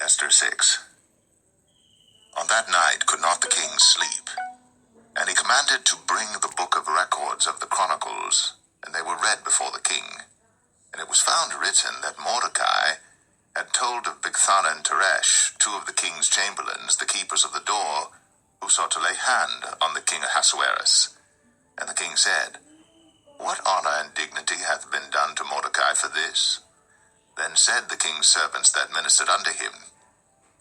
Esther 6. On that night could not the king sleep, and he commanded to bring the book of records of the Chronicles, and they were read before the king. And it was found written that Mordecai had told of Bigthana and Teresh, two of the king's chamberlains, the keepers of the door, who sought to lay hand on the king Ahasuerus. And the king said, What honor and dignity hath been done to Mordecai for this? Then said the king's servants that ministered unto him,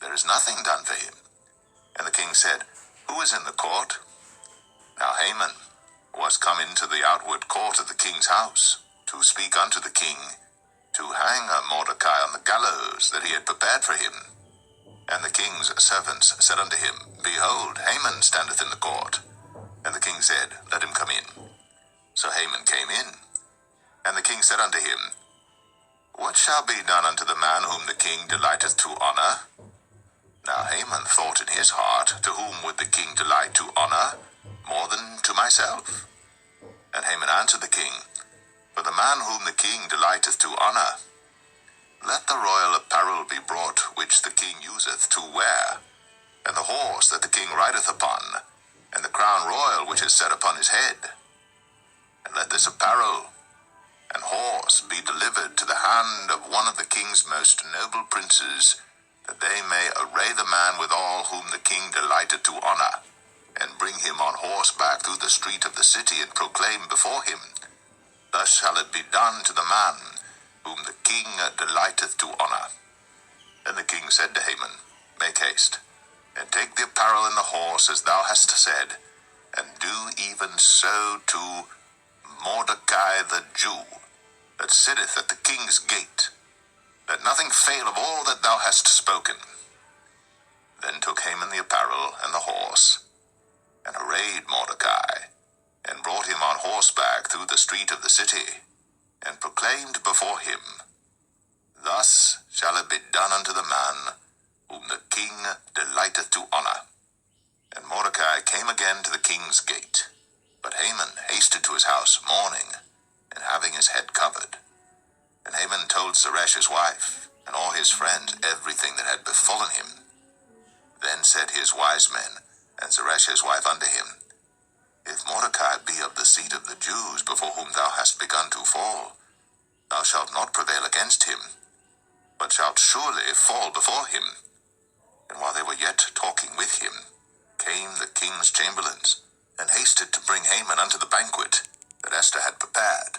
There is nothing done for him. And the king said, Who is in the court? Now Haman was come into the outward court of the king's house, to speak unto the king, to hang Mordecai on the gallows that he had prepared for him. And the king's servants said unto him, Behold, Haman standeth in the court. And the king said, Let him come in. So Haman came in. And the king said unto him, What shall be done unto the man whom the king delighteth to honor? Now Haman thought in his heart, To whom would the king delight to honor more than to myself? And Haman answered the king, For the man whom the king delighteth to honor, let the royal apparel be brought which the king useth to wear, and the horse that the king rideth upon, and the crown royal which is set upon his head. And let this apparel and horse be delivered to the hand of one of the king's most noble princes, that they may array the man withal whom the king delighteth to honor, and bring him on horseback through the street of the city, and proclaim before him, Thus shall it be done to the man whom the king delighteth to honor. And the king said to Haman, Make haste, and take the apparel and the horse as thou hast said, and do even so to Mordecai the Jew, that sitteth at the king's gate, that nothing fail of all that thou hast spoken. Then took Haman the apparel and the horse, and arrayed Mordecai, and brought him on horseback through the street of the city, and proclaimed before him, Thus shall it be done unto the man whom the king delighteth to honor. And Mordecai came again to the king's gate, but Haman hasted to his house mourning, and having his head covered. And Haman told Zeresh his wife, and all his friends, everything that had befallen him. Then said his wise men, and Zeresh his wife unto him, If Mordecai be of the seed of the Jews, before whom thou hast begun to fall, thou shalt not prevail against him, but shalt surely fall before him. And while they were yet talking with him, came the king's chamberlains, and hasted to bring Haman unto the banquet that Esther had prepared.